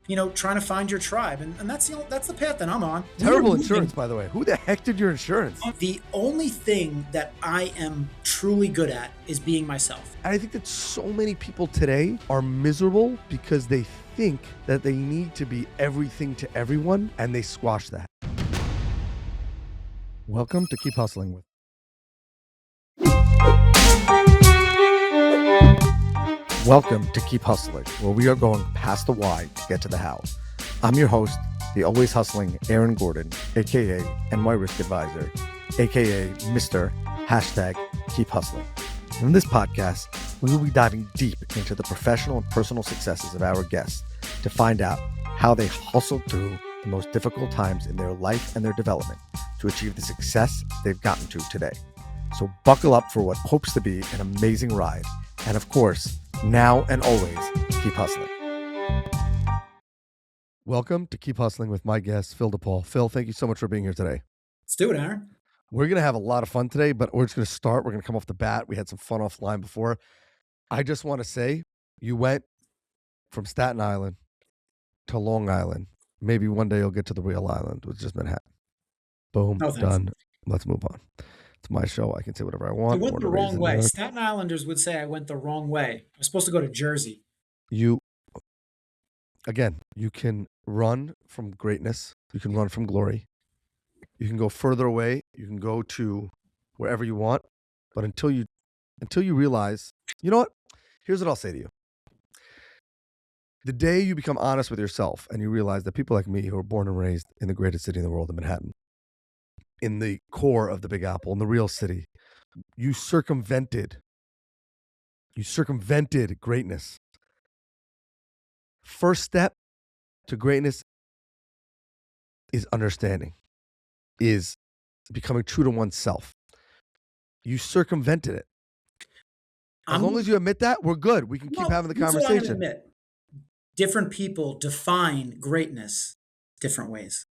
trying to find your tribe. And that's the path that I'm on. Terrible insurance, by the way. Who the heck did your insurance? The only thing that I am truly good at is being myself. I think that so many people today are miserable because they think that they need to be everything to everyone, and they squash that. Welcome to Keep Hustling with. Welcome to Keep Hustling, where we are going past the why to get to the how. I'm your host, the always hustling Aaron Gordon, aka NY Risk Advisor, aka Mr. #Keep Hustling. In this podcast, we will be diving deep into the professional and personal successes of our guests to find out how they hustled through the most difficult times in their life and their development to achieve the success they've gotten to today. So buckle up for what hopes to be an amazing ride. And of course, now and always, keep hustling. Welcome to Keep Hustling with my guest, Phil Depaul. Phil, thank you so much for being here today. Let's do it, Aaron. We're going to have a lot of fun today, but we're just going to start. We're going to come off the bat. We had some fun offline before. I just want to say you went from Staten Island to Long Island. Maybe one day you'll get to the real island, which is just Manhattan. Boom, done. Let's move on. It's my show. I can say whatever I want. I went the wrong way. Staten Islanders would say I went the wrong way. I was supposed to go to Jersey. You can run from greatness. You can run from glory. You can go further away. You can go to wherever you want. But until you realize, you know what? Here's what I'll say to you. The day you become honest with yourself and you realize that people like me who are born and raised in the greatest city in the world, in Manhattan, in the core of the Big Apple, in the real city, you circumvented greatness. First step to greatness is understanding, is becoming true to oneself. You circumvented it. As long as you admit that, we're good. We can keep having the conversation. Admit. Different people define greatness different ways.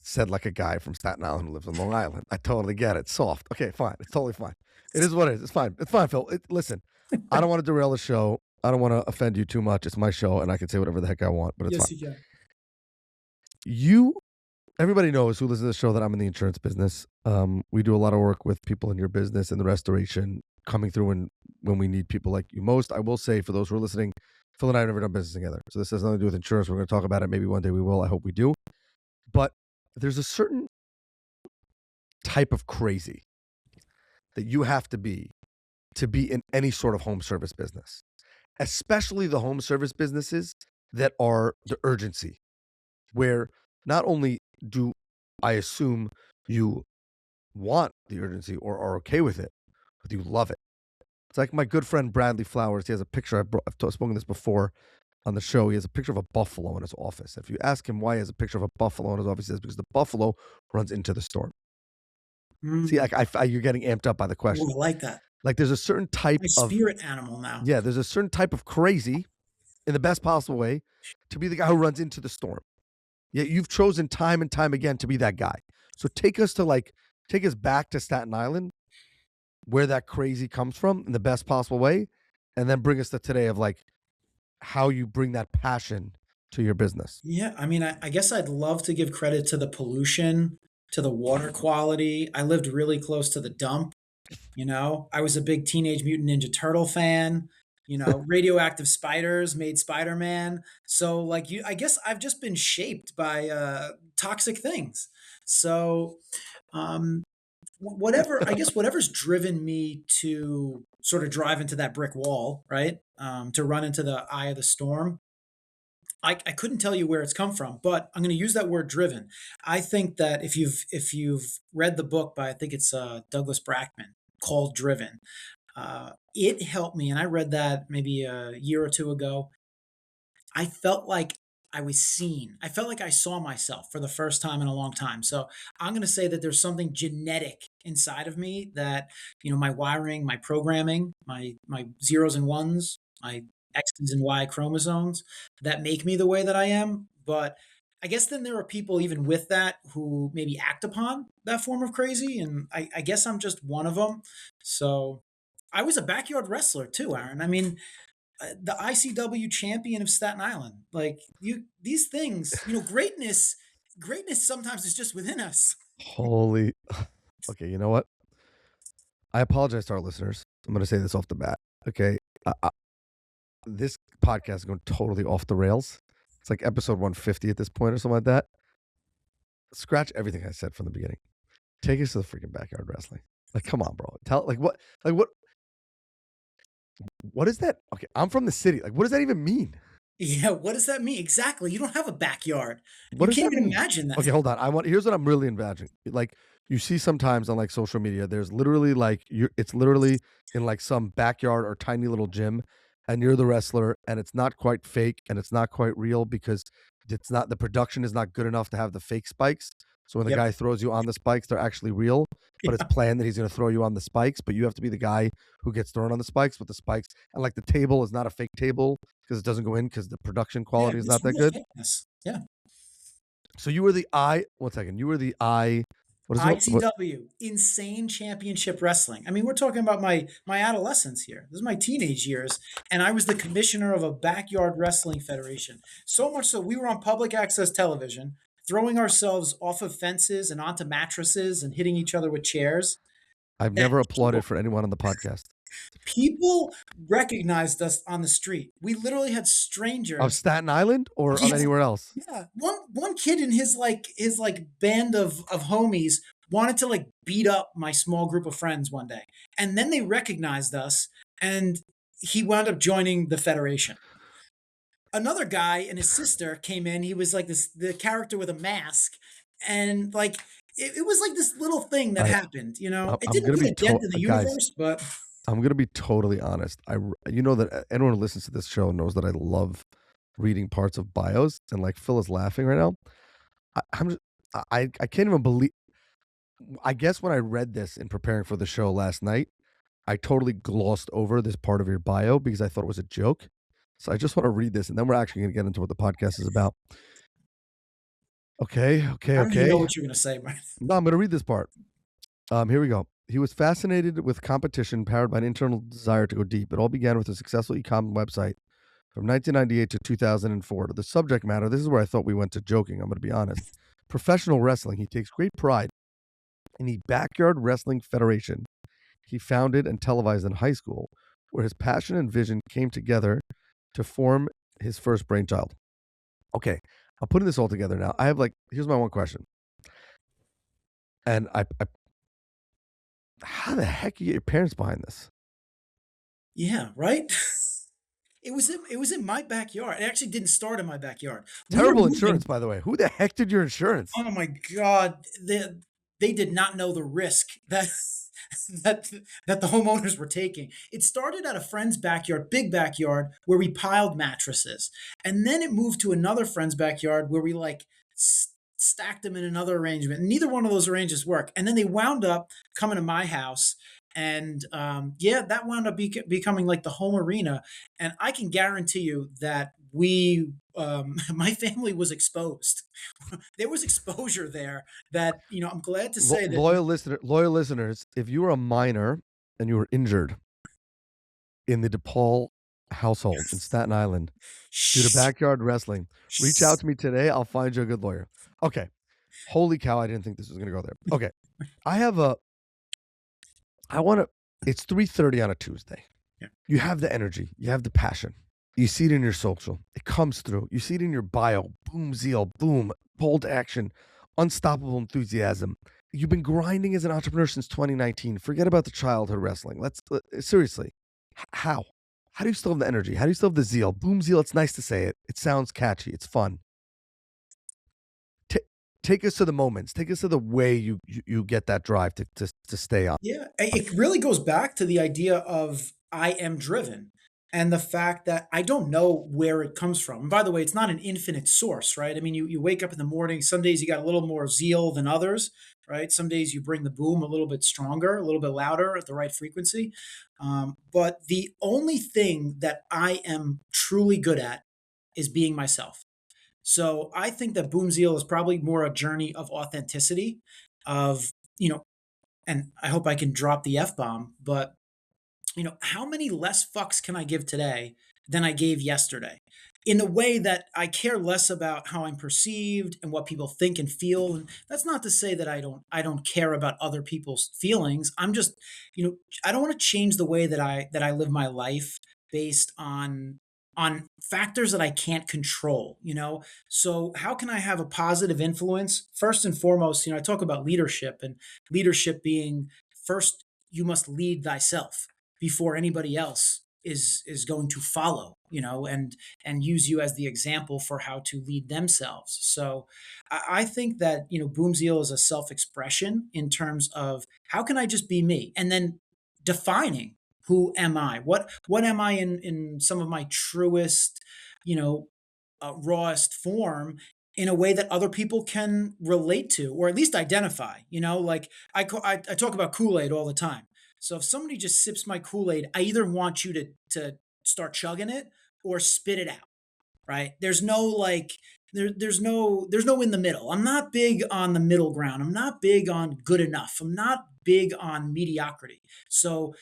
Said like a guy from Staten Island who lives on Long Island. I totally get it. Soft. Okay, fine. It's totally fine. It is what it is. It's fine. It's fine, Phil. Listen, I don't want to derail the show. I don't want to offend you too much. It's my show, and I can say whatever the heck I want, but it's fine. Yes, you can. Everybody knows who listens to the show that I'm in the insurance business. We do a lot of work with people in your business and the restoration, coming through when we need people like you most. I will say, for those who are listening, Phil and I have never done business together. So this has nothing to do with insurance. We're going to talk about it. Maybe one day we will. I hope we do. But there's a certain type of crazy that you have to be in any sort of home service business, especially the home service businesses that are the urgency, where not only do I assume you want the urgency or are okay with it, but you love it. It's like my good friend Bradley Flowers. He has a picture. I've spoken this before on the show. He has a picture of a buffalo in his office. If you ask him why he has a picture of a buffalo in his office, he says because the buffalo runs into the storm. See, you're getting amped up by the question. I like that. Like there's a certain type of spirit animal now. Yeah, there's a certain type of crazy, in the best possible way, to be the guy who runs into the storm. Yet you've chosen time and time again to be that guy. So take us back to Staten Island, where that crazy comes from in the best possible way, and then bring us to today of like how you bring that passion to your business. Yeah, I mean, I guess I'd love to give credit to the pollution, to the water quality. I lived really close to the dump. I was a big Teenage Mutant Ninja Turtle fan. Radioactive spiders made Spider-Man. So I guess I've just been shaped by toxic things. So whatever's driven me to sort of drive into that brick wall, right? To run into the eye of the storm. I couldn't tell you where it's come from, but I'm going to use that word driven. I think that if you've read the book by, I think it's Douglas Brackman, called Driven, it helped me. And I read that maybe a year or two ago. I felt like I was seen. I felt like I saw myself for the first time in a long time. So I'm going to say that there's something genetic inside of me that, my wiring, my programming, my zeros and ones, my X's and Y chromosomes that make me the way that I am. But I guess then there are people even with that who maybe act upon that form of crazy. And I guess I'm just one of them. So I was a backyard wrestler too, Aaron. I mean, the ICW champion of Staten Island. Like these things, greatness sometimes is just within us. Holy. Okay, you know what? I apologize to our listeners. I'm going to say this off the bat. Okay. This podcast is going totally off the rails. It's like episode 150 at this point or something like that. Scratch everything I said from the beginning. Take us to the freaking backyard wrestling. Like, come on, bro. Tell like what is that? Okay, I'm from the city. Like, what does that even mean? Yeah, what does that mean? Exactly. You don't have a backyard. What You does can't that even mean? imagine that. Okay, hold on. Here's what I'm really imagining. Like you see sometimes on like social media, there's literally like it's literally in like some backyard or tiny little gym, and you're the wrestler, and it's not quite fake and it's not quite real because it's not the production is not good enough to have the fake spikes. So when the Yep. guy throws you on the spikes, they're actually real, but it's Yeah. planned that he's gonna throw you on the spikes, but you have to be the guy who gets thrown on the spikes with the spikes. And like the table is not a fake table because it doesn't go in because the production Yeah, quality is it's not that real good. fitness. Yeah. So you were the I. One second. You were the I. What is it called? What? ICW, Insane Championship Wrestling. I mean, we're talking about my adolescence here. This is my teenage years, and I was the commissioner of a backyard wrestling federation. So much so, we were on public access television, throwing ourselves off of fences and onto mattresses and hitting each other with chairs. I've And never applauded for anyone on the podcast people recognized us on the street. We literally had of strangers. Staten Island or of Yes, anywhere else. yeah. One kid in his band of homies wanted to like beat up my small group of friends one day. And then they recognized us and he wound up joining the federation. Another guy and his sister came in. He was like the character with a mask. And like it was like this little thing that I happened, you know. It I'm didn't gonna put be a dent in the guys. universe, but I'm gonna be totally honest. You know that anyone who listens to this show knows that I love reading parts of bios, and like Phil is laughing right now. I'm just, I can't even believe. I guess when I read this in preparing for the show last night, I totally glossed over this part of your bio because I thought it was a joke. So I just want to read this, and then we're actually going to get into what the podcast is about. Okay, okay, I don't even know okay. what you're gonna say, man. No, I'm going to read this part. Here we go. He was fascinated with competition powered by an internal desire to go deep. It all began with a successful e-com website from 1998 to 2004. To the subject matter, this is where I thought we went to joking. I'm going to be honest. Professional wrestling. He takes great pride in the Backyard Wrestling Federation he founded and televised in high school, where his passion and vision came together to form his first brainchild. Okay, I'm putting this all together now. I have here's my one question. And how the heck you get your parents behind this? Yeah, right? It was in my backyard. It actually didn't start in my backyard. We were Terrible moving. insurance, by the way. Who the heck did your insurance? Oh my god, they did not know the risk that that that the homeowners were taking. It started at a friend's backyard, big backyard, where we piled mattresses, and then it moved to another friend's backyard where we like stacked them in another arrangement. Neither one of those arrangements worked, and then they wound up coming to my house. And yeah, that wound up becoming like the home arena. And I can guarantee you that my family was exposed. There was exposure there that, I'm glad to say that. Loyal listeners, if you were a minor and you were injured in the Depaul household in Staten Island due to Shh, backyard wrestling, reach shh. out to me today. I'll find you a good lawyer. Okay. Holy cow, I didn't think this was going to go there. Okay. I have a I want to it's 3:30 on a Tuesday. Yeah. You have the energy, you have the passion. You see it in your social. It comes through. You see it in your bio. Boom, zeal, boom, bold action, unstoppable enthusiasm. You've been grinding as an entrepreneur since 2019. Forget about the childhood wrestling. Seriously. How? How do you still have the energy? How do you still have the zeal? Boom, zeal. It's nice to say it. It sounds catchy. It's fun. Take us to the moments. Take us to the way you get that drive to stay on. Yeah, it really goes back to the idea of I am driven and the fact that I don't know where it comes from. And by the way, it's not an infinite source, right? I mean, you wake up in the morning, some days you got a little more zeal than others, right? Some days you bring the boom a little bit stronger, a little bit louder at the right frequency. But the only thing that I am truly good at is being myself. So I think that Boom Zeal is probably more a journey of authenticity, of, and I hope I can drop the F bomb, but how many less fucks can I give today than I gave yesterday. In the way that I care less about how I'm perceived and what people think and feel. And that's not to say that I don't care about other people's feelings. I'm just, I don't want to change the way that I live my life based on factors that I can't control. So how can I have a positive influence? First and foremost, I talk about leadership, and leadership being first, you must lead thyself before anybody else is going to follow, and use you as the example for how to lead themselves. So I think that, Boom Zeal is a self-expression in terms of how can I just be me, and then defining who am I? What am I in some of my truest, you know, rawest form, in a way that other people can relate to, or at least identify. Like I talk about Kool Aid all the time. So if somebody just sips my Kool Aid, I either want you to start chugging it or spit it out, right? There's no in the middle. I'm not big on the middle ground. I'm not big on good enough. I'm not big on mediocrity. So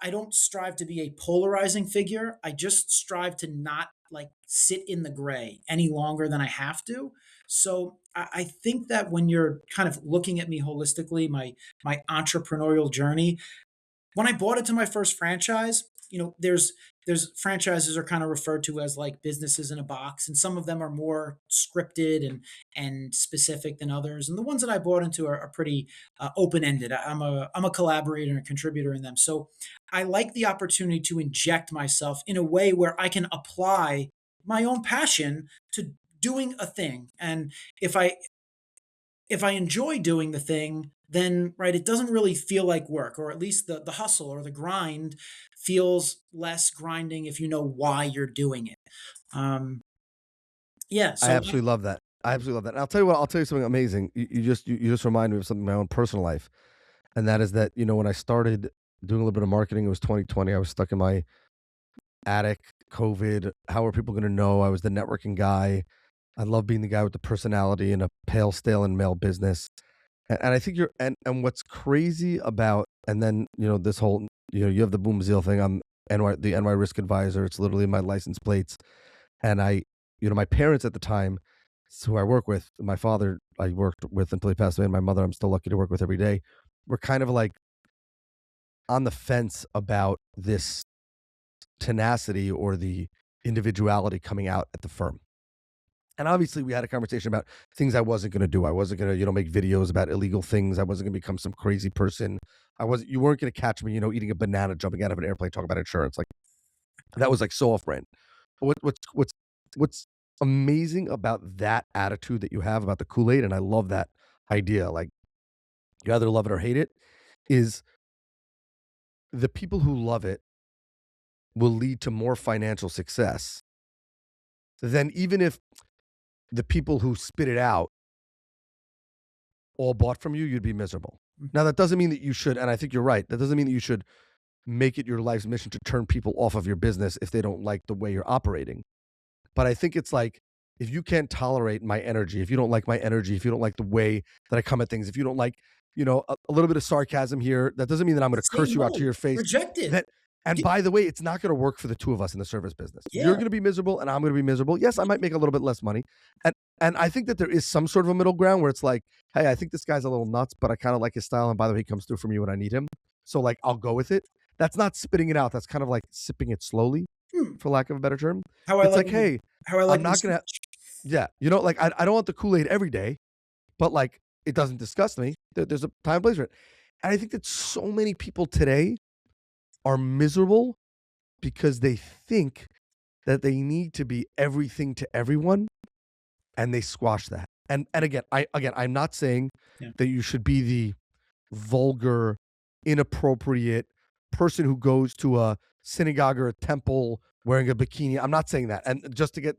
I don't strive to be a polarizing figure. I just strive to not like sit in the gray any longer than I have to. So I think that when you're kind of looking at me holistically, my entrepreneurial journey, when I bought into my first franchise, there's franchises are kind of referred to as like businesses in a box, and some of them are more scripted and specific than others. And the ones that I bought into are pretty open ended. I'm a collaborator and a contributor in them, so I like the opportunity to inject myself in a way where I can apply my own passion to doing a thing. And if I if I enjoy doing the thing, then right, it doesn't really feel like work, or at least the hustle or the grind feels less grinding if you know why you're doing it. Um, yeah. I So absolutely love that. I absolutely love that. And I'll tell you what. I'll tell you something amazing. You just remind me of something in my own personal life, and that is that when I started doing a little bit of marketing, it was 2020. I was stuck in my attic. COVID. How are people going to know I was the networking guy? I love being the guy with the personality in a pale, stale, and male business. And I think and what's crazy about and then this whole you have the Boom Zeal thing. I'm the NY Risk Advisor. It's literally my license plates. And my parents at the time, who I work with, my father I worked with until he passed away, and my mother I'm still lucky to work with every day. We're kind of like on the fence about this tenacity or the individuality coming out at the firm. And obviously, we had a conversation about things I wasn't going to do. I wasn't going to, make videos about illegal things. I wasn't going to become some crazy person. You weren't going to catch me, eating a banana, jumping out of an airplane, talking about insurance. Like that was like so off brand. But what's amazing about that attitude that you have about the Kool Aid, and I love that idea. Like you either love it or hate it. Is the people who love it will lead to more financial success than even if the people who spit it out all bought from you, you'd be miserable. Now, that doesn't mean that you should, and I think you're right, that doesn't mean that you should make it your life's mission to turn people off of your business if they don't like the way you're operating. But I think it's like, if you can't tolerate my energy, if you don't like my energy, if you don't like the way that I come at things, if you don't like, a little bit of sarcasm here, that doesn't mean that I'm going to say curse you out to no, your face. reject it. That, and Y- by the way, it's not going to work for the two of us in the service business. You're Yeah. going to be miserable, and I'm going to be miserable. Yes, I might make a little bit less money, and I think that there is some sort of a middle ground where it's like, hey, I think this guy's a little nuts, but I kind of like his style, and by the way, he comes through for me when I need him. So like, I'll go with it. That's not spitting it out. That's kind of like sipping it slowly, Hmm. for lack of a better term. How I It's like like, the hey, how I I'm like the not gonna switch. yeah, like I don't want the Kool-Aid every day, but like it doesn't disgust me. There's a time and place for it. And I think that so many people today are miserable because they think that they need to be everything to everyone, and they squash that. And I'm not saying Yeah. that you should be the vulgar, inappropriate person who goes to a synagogue or a temple wearing a bikini. I'm not saying that. And just to get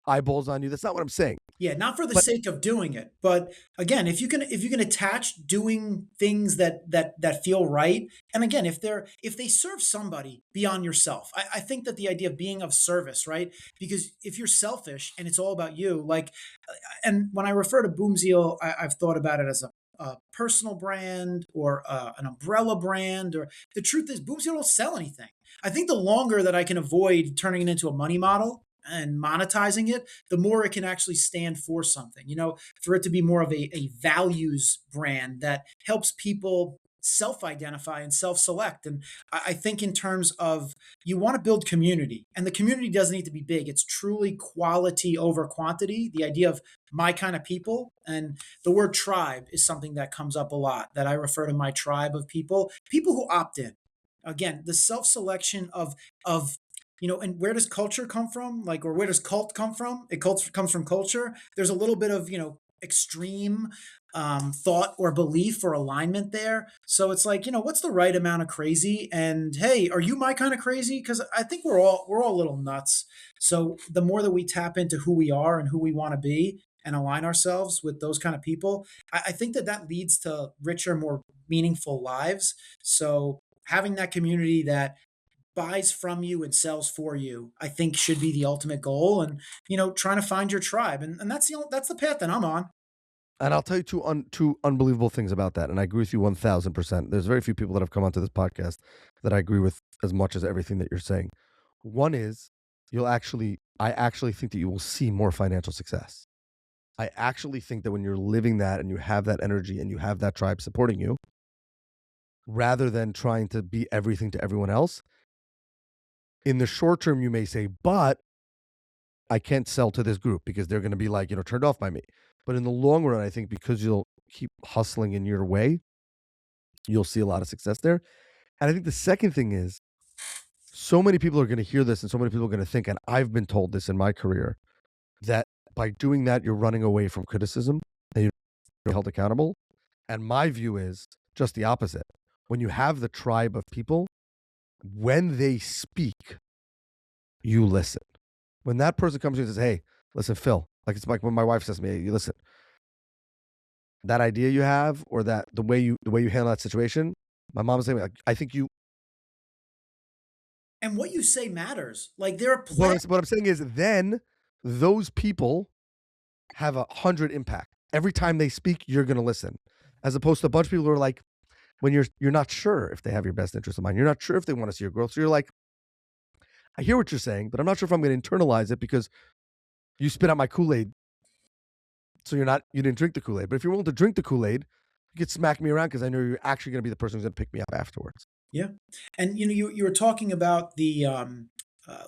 eyeballs on you. That's not what I'm saying. Yeah, not for the But sake of doing it, but again, if you can attach doing things that feel right, and again, if they serve somebody beyond yourself, I think that the idea of being of service, right? Because if you're selfish and it's all about you, like, and when I refer to Boom Zeal, I've thought about it as a personal brand or an umbrella brand. Or the truth is, Boom Zeal don't sell anything. I think the longer that I can avoid turning it into a money model and monetizing it, the more it can actually stand for something. For it to be more of a values brand that helps people self identify and self select. And I think, in terms of, you want to build community, and the community doesn't need to be big. It's truly quality over quantity. The idea of my kind of people, and the word tribe is something that comes up a lot, that I refer to my tribe of people who opt in. Again, the self selection of, and where does culture come from? Like, or where does cult come from? Cult comes from culture. There's a little bit of, extreme thought or belief or alignment there. So it's like, what's the right amount of crazy? And hey, are you my kind of crazy? Because I think we're all a little nuts. So the more that we tap into who we are and who we want to be, and align ourselves with those kind of people, I think that leads to richer, more meaningful lives. So having that community that buys from you and sells for you, I think, should be the ultimate goal. And trying to find your tribe, and that's the path that I'm on. And I'll tell you two unbelievable things about that, and I agree with you 1000%. There's very few people that have come onto this podcast that I agree with as much as everything that you're saying. One is, I actually think that you will see more financial success. I actually think that when you're living that and you have that energy and you have that tribe supporting you, rather than trying to be everything to everyone else, in the short term, you may say, but I can't sell to this group because they're going to be like, turned off by me. But in the long run, I think because you'll keep hustling in your way, you'll see a lot of success there. And I think the second thing is, so many people are going to hear this and so many people are going to think, and I've been told this in my career, that by doing that, you're running away from criticism and you're held accountable. And my view is just the opposite. When you have the tribe of people, when they speak, you listen. When that person comes to you and says, hey, listen, Phil, like it's like when my wife says to me, hey, you listen, that idea you have, or that the way you handle that situation, my mom was saying, like, I think you. And what you say matters. Like, there are What I'm saying is, then those people have 100 impact. Every time they speak, you're going to listen, as opposed to a bunch of people who are like, when you're not sure if they have your best interest in mind, you're not sure if they want to see your growth. So you're like, I hear what you're saying, but I'm not sure if I'm going to internalize it because you spit out my Kool-Aid. So you didn't drink the Kool-Aid. But if you're willing to drink the Kool-Aid, you could smack me around because I know you're actually going to be the person who's going to pick me up afterwards. Yeah. And you were talking about the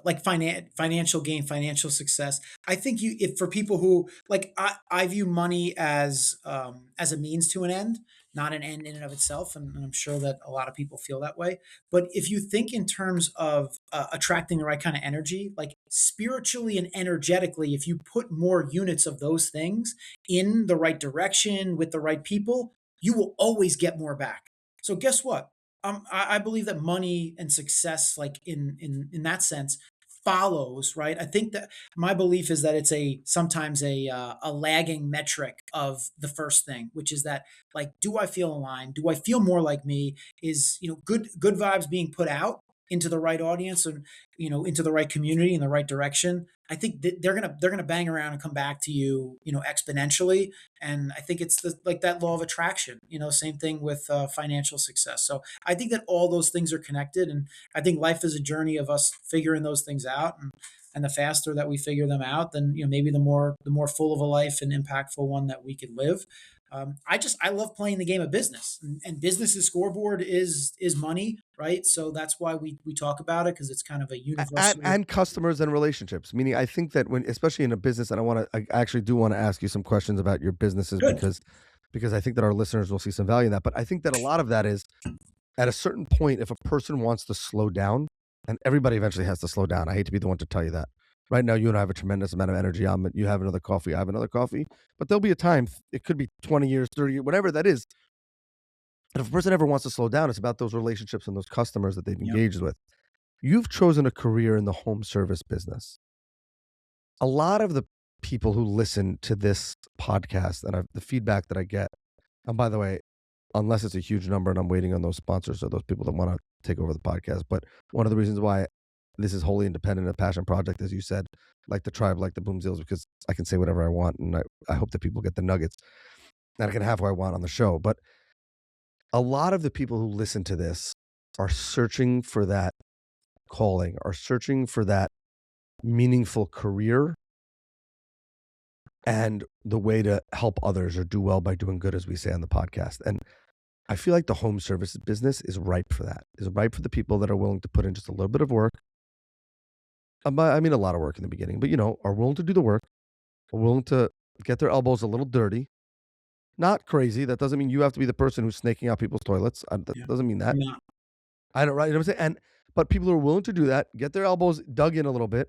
like financial gain, financial success. I think, if for people who, like, I view money as a means to an end, not an end in and of itself, and I'm sure that a lot of people feel that way. But if you think in terms of attracting the right kind of energy, like spiritually and energetically, if you put more units of those things in the right direction with the right people, you will always get more back. So guess what? I believe that money and success, like in that sense, follows. Right. I think that my belief is that it's sometimes a lagging metric of the first thing, which is that, like, do I feel aligned? Do I feel more like me? Is, good vibes being put out into the right audience, and into the right community in the right direction? I think that they're gonna bang around and come back to you, exponentially. And I think it's like that law of attraction. Same thing with financial success. So I think that all those things are connected, and I think life is a journey of us figuring those things out. And the faster that we figure them out, then maybe the more full of a life and impactful one that we could live. I love playing the game of business, and business's scoreboard is money, right? So that's why we talk about it, because it's kind of a and, universal. and customers and relationships. Meaning, I think that when, especially in a business, and I actually do want to ask you some questions about your businesses Good. because I think that our listeners will see some value in that. But I think that a lot of that is, at a certain point, if a person wants to slow down, and everybody eventually has to slow down. I hate to be the one to tell you that. Right now, you and I have a tremendous amount of energy. You have another coffee. I have another coffee. But there'll be a time. It could be 20 years, 30 years, whatever that is. And if a person ever wants to slow down, it's about those relationships and those customers that they've Yep. engaged with. You've chosen a career in the home service business. A lot of the people who listen to this podcast, and the feedback that I get, and by the way, unless it's a huge number and I'm waiting on those sponsors or those people that want to take over the podcast, but one of the reasons why this is wholly independent and a passion project, as you said, like the tribe, like the Boom Zeals, because I can say whatever I want, and I hope that people get the nuggets, and I can have what I want on the show. But a lot of the people who listen to this are searching for that calling, are searching for that meaningful career and the way to help others or do well by doing good, as we say on the podcast. And I feel like the home services business is ripe for that, is ripe for the people that are willing to put in just a little bit of work. I mean, a lot of work in the beginning, but are willing to do the work, are willing to get their elbows a little dirty. Not crazy. That doesn't mean you have to be the person who's snaking out people's toilets. That Yeah. doesn't mean that. I'm not. I don't, right? You know what I'm saying? But people who are willing to do that, get their elbows dug in a little bit,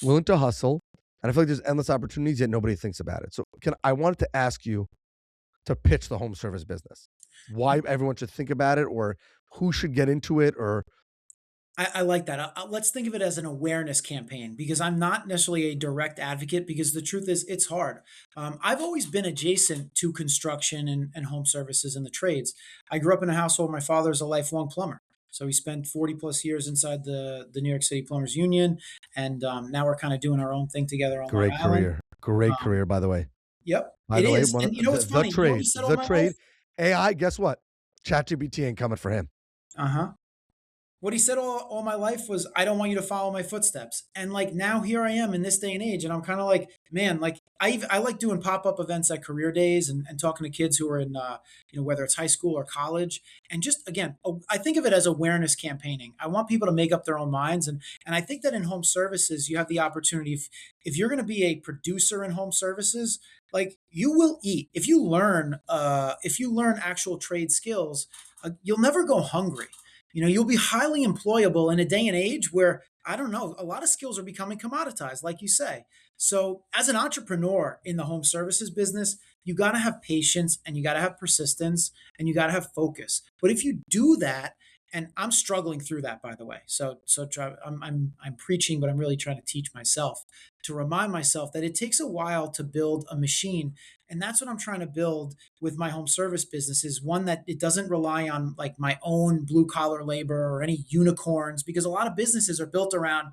willing to hustle. And I feel like there's endless opportunities, yet nobody thinks about it. So I wanted to ask you to pitch the home service business. Why everyone should think about it, or who should get into it, or I like that. Let's think of it as an awareness campaign because I'm not necessarily a direct advocate because the truth is it's hard. I've always been adjacent to construction and home services and the trades. I grew up in a household. My father's a lifelong plumber. So he spent 40 plus years inside the New York City Plumbers Union. And now we're kind of doing our own thing together on Long great Island. career. Great Um, career, by the way. yep, By it the way, is. one And of you know what's the funny? You know what he trade, said all the my life? trade. AI, guess what? ChatGPT ain't coming for him. Uh huh. What he said all my life was, I don't want you to follow my footsteps. And like now here I am in this day and age. And I'm kind of like, man, like I like doing pop-up events at career days and talking to kids who are in, whether it's high school or college. And just, again, I think of it as awareness campaigning. I want people to make up their own minds. And I think that in home services, you have the opportunity, if you're going to be a producer in home services, like you will eat. If you learn actual trade skills, you'll never go hungry. You'll be highly employable in a day and age where, I don't know, a lot of skills are becoming commoditized, like you say. So, as an entrepreneur in the home services business, you got to have patience and you got to have persistence and you got to have focus. But if you do that, and I'm struggling through that, by the way. I'm preaching, but I'm really trying to teach myself to remind myself that it takes a while to build a machine, and that's what I'm trying to build with my home service business, is one that it doesn't rely on like my own blue collar labor or any unicorns, because a lot of businesses are built around,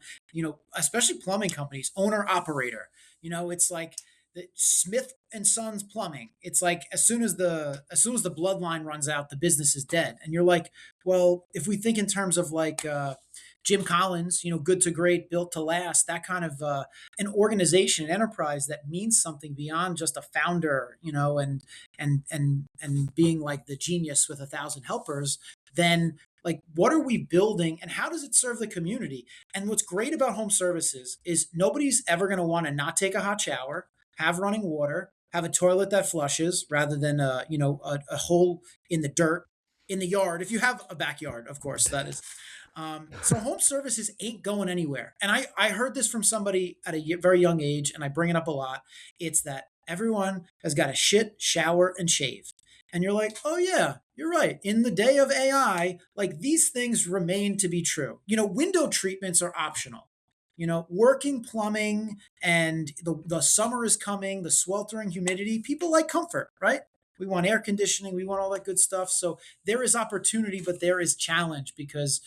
especially plumbing companies, owner operator. It's like the Smith and Sons Plumbing. It's like as soon as the bloodline runs out, the business is dead. And you're like, well, if we think in terms of like Jim Collins, good to great, built to last, that kind of an organization, an enterprise that means something beyond just a founder, and being like the genius with 1,000 helpers, then like what are we building and how does it serve the community? And what's great about home services is nobody's ever going to want to not take a hot shower, have running water, have a toilet that flushes rather than a hole in the dirt in the yard. If you have a backyard, of course, that is. So home services ain't going anywhere. And I heard this from somebody at a very young age, and I bring it up a lot. It's that everyone has got to shit, shower, and shave. And you're like, oh yeah, you're right. In the day of AI, like these things remain to be true. Window treatments are optional. Working plumbing and the summer is coming, the sweltering humidity, people like comfort, right? We want air conditioning, we want all that good stuff. So there is opportunity, but there is challenge because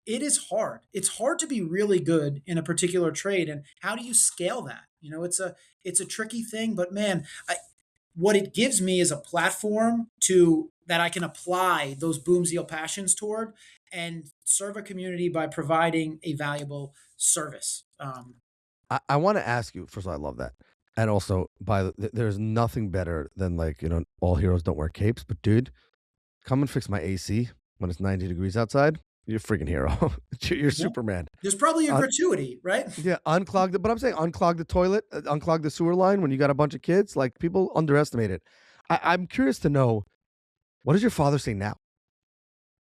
it is hard. It's hard to be really good in a particular trade. And how do you scale that? It's a tricky thing, but man, what it gives me is a platform to that I can apply those boom zeal passions toward and serve a community by providing a valuable service. I want to ask you. First of all, I love that, and also, there's nothing better than all heroes don't wear capes. But dude, come and fix my AC when it's 90 degrees outside. You're a freaking hero. You're Yeah. Superman. There's probably a Uh, gratuity, right? yeah, but I'm saying unclog the toilet, unclog the sewer line when you got a bunch of kids. Like people underestimate it. I'm curious to know, what does your father say now?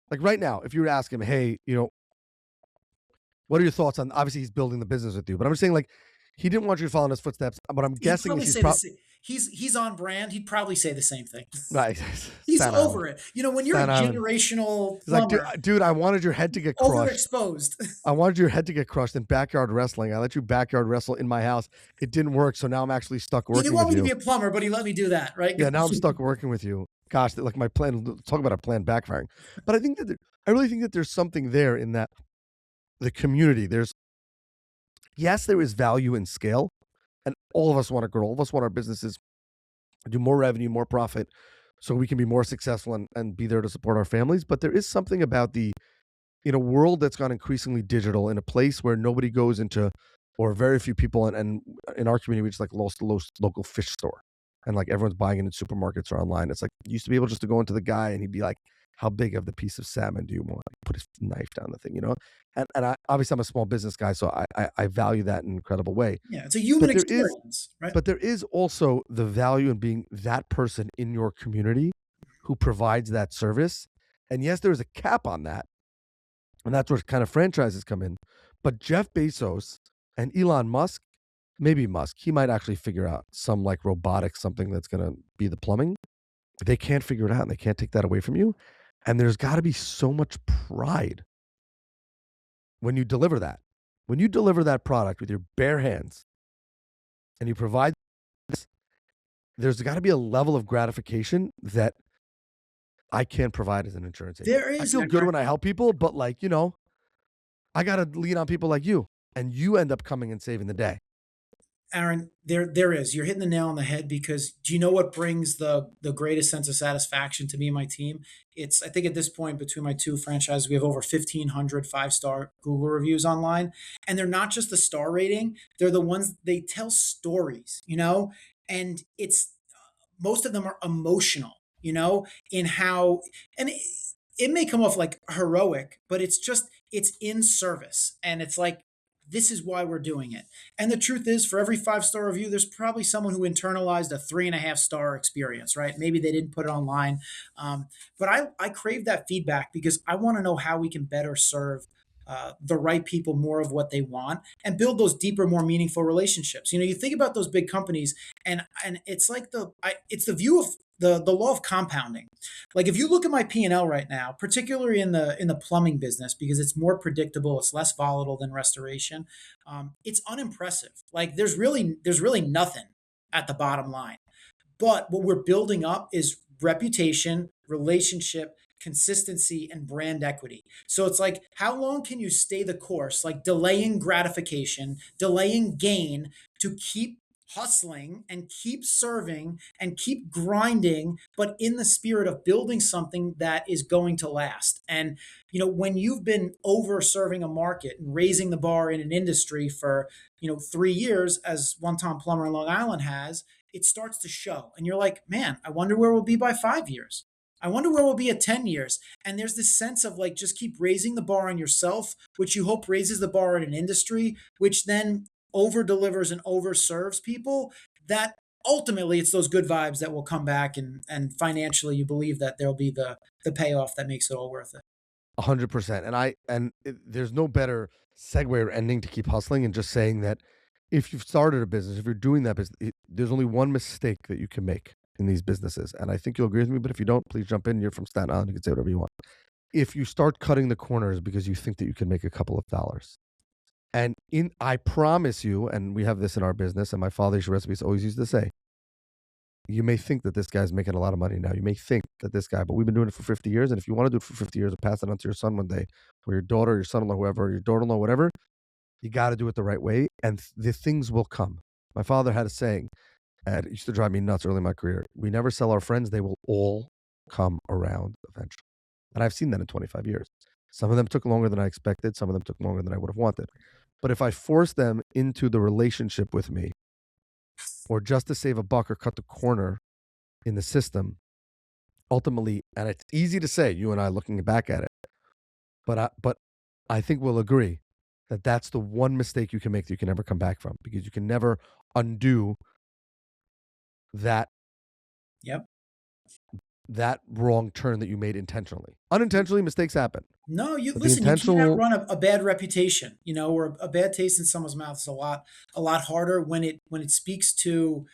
Like right now, if you were to ask him, hey, what are your thoughts on? Obviously, he's building the business with you, but I'm just saying, like, he didn't want you to follow in his footsteps. But I'm He'd guessing is probably he's say the probably same. He's on brand. He'd probably say the same thing. right. He's Staten Island. over it. When you're a Staten Island. generational He's like, plumber, dude, I wanted your head to get crushed. overexposed. I wanted your head to get crushed in backyard wrestling. I let you backyard wrestle in my house. It didn't work, so now I'm actually stuck He didn't working want with me to you. be a plumber, but he let me do that, right? Yeah, now I'm stuck working with you. Gosh, like my plan. Talk about a plan backfiring. But I really think that there's something there in that the community. Yes, there is value in scale, and all of us want to grow. All of us want our businesses do more revenue, more profit, so we can be more successful and be there to support our families. But there is something about the in a world that's gone increasingly digital, in a place where nobody goes into, or very few people, and in our community, we just like lost the local fish store, and like everyone's buying it in supermarkets or online. It's like you used to be able just to go into the guy and he'd be like, "How big of the piece of salmon do you want?" Put his knife down the thing, you know. And I obviously I'm a small business guy, so I value that in an incredible way. Yeah, it's a human But there is experience, right? but there is also the value in being that person in your community who provides that service. And yes, there's a cap on that, and that's where kind of franchises come in. But Jeff Bezos and Elon Musk, maybe Musk, he might actually figure out some like robotics, something that's going to be the plumbing. They can't figure it out and they can't take that away from you. And there's got to be so much pride when you deliver that. When you deliver that product with your bare hands and you provide this, there's got to be a level of gratification that I can't provide as an insurance agent. There I is, feel and good when I help people, but like, I got to lean on people like you, and you end up coming and saving the day. Aaron, there is. You're hitting the nail on the head because do you know what brings the greatest sense of satisfaction to me and my team? It's I think at this point between my two franchises, we have over 1,500 five-star Google reviews online. And they're not just the star rating, they're the ones they tell stories, and it's most of them are emotional, in how and it may come off like heroic, but it's in service. And it's like this is why we're doing it. And the truth is, for every five-star review, there's probably someone who internalized a 3.5 star experience, right? Maybe they didn't put it online. But I crave that feedback because I want to know how we can better serve the right people more of what they want and build those deeper, more meaningful relationships. You think about those big companies, and it's like it's the view of the law of compounding. Like if you look at my P&L right now, particularly in the plumbing business, because it's more predictable, it's less volatile than restoration. It's unimpressive. Like there's really nothing at the bottom line. But what we're building up is reputation, relationship, consistency, and brand equity. So it's like, how long can you stay the course, like delaying gratification, delaying gain to keep hustling and keep serving and keep grinding, but in the spirit of building something that is going to last. And, when you've been over serving a market and raising the bar in an industry for, 3 years, as One Tom Plumber in Long Island has, it starts to show. And you're like, man, I wonder where we'll be by 5 years. I wonder where we'll be at 10 years. And there's this sense of like, just keep raising the bar on yourself, which you hope raises the bar in an industry, which then over delivers and over serves people. That ultimately it's those good vibes that will come back, and financially you believe that there'll be the payoff that makes it all worth it. 100%. There's no better segue or ending to keep hustling and just saying that if you've started a business, if you're doing that business, there's only one mistake that you can make in these businesses. And I think you'll agree with me, but if you don't, please jump in. You're from Staten Island. You can say whatever you want. If you start cutting the corners because you think that you can make a couple of dollars, I promise you, and we have this in our business, and my father's recipes always used to say, you may think that this guy's making a lot of money now. You may think that this guy, but we've been doing it for 50 years. And if you want to do it for 50 years and pass it on to your son one day, or your daughter, your son-in-law, whoever, your daughter-in-law, whatever, you got to do it the right way, and the things will come. My father had a saying, and it used to drive me nuts early in my career. We never sell our friends. They will all come around eventually. And I've seen that in 25 years. Some of them took longer than I expected. Some of them took longer than I would have wanted. But if I force them into the relationship with me, or just to save a buck or cut the corner in the system, ultimately, and it's easy to say, you and I looking back at it, but I think we'll agree that that's the one mistake you can make that you can never come back from, because you can never undo that Yep. that wrong turn that you made intentionally. Unintentionally, mistakes happen, No, you but the listen. You can't intentional. outrun a bad reputation, or a bad taste in someone's mouth is a lot harder when it speaks to,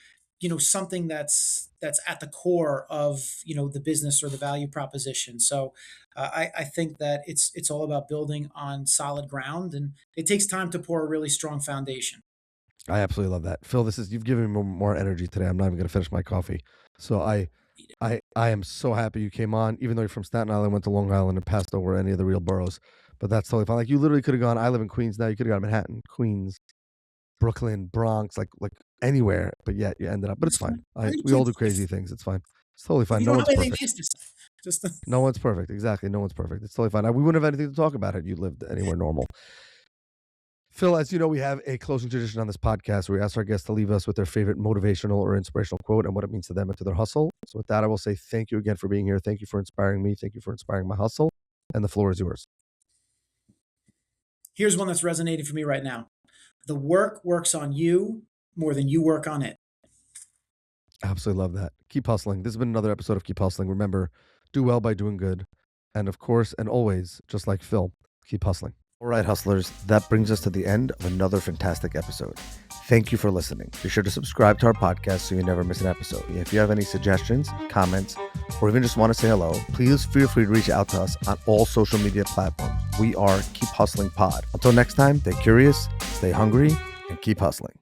something that's at the core of the business or the value proposition. So, I think that it's all about building on solid ground, and it takes time to pour a really strong foundation. I absolutely love that, Phil. You've given me more energy today. I'm not even going to finish my coffee, so I am so happy you came on, even though you're from Staten Island, went to Long Island, and passed over any of the real boroughs. But that's totally fine. Like you literally could have gone. I live in Queens now. You could have gone Manhattan, Queens, Brooklyn, Bronx, like anywhere. But yet you ended up. But it's That's fine. fine. Or you We all can't do crazy if things. It's fine. It's totally if fine. you No don't have one's anything perfect. nice to say. Just No one's perfect. Exactly. No one's perfect. It's totally fine. We wouldn't have anything to talk about had you lived anywhere normal. Phil, as you know, we have a closing tradition on this podcast where we ask our guests to leave us with their favorite motivational or inspirational quote and what it means to them and to their hustle. So with that, I will say thank you again for being here. Thank you for inspiring me. Thank you for inspiring my hustle. And the floor is yours. here's one that's resonating for me right now. The work works on you more than you work on it. Absolutely love that. Keep hustling. This has been another episode of Keep Hustling. Remember, do well by doing good. And of course, and always, just like Phil, keep hustling. All right, hustlers, that brings us to the end of another fantastic episode. Thank you for listening. Be sure to subscribe to our podcast so you never miss an episode. If you have any suggestions, comments, or even just want to say hello, please feel free to reach out to us on all social media platforms. We are Keep Hustling Pod. Until next time, stay curious, stay hungry, and keep hustling.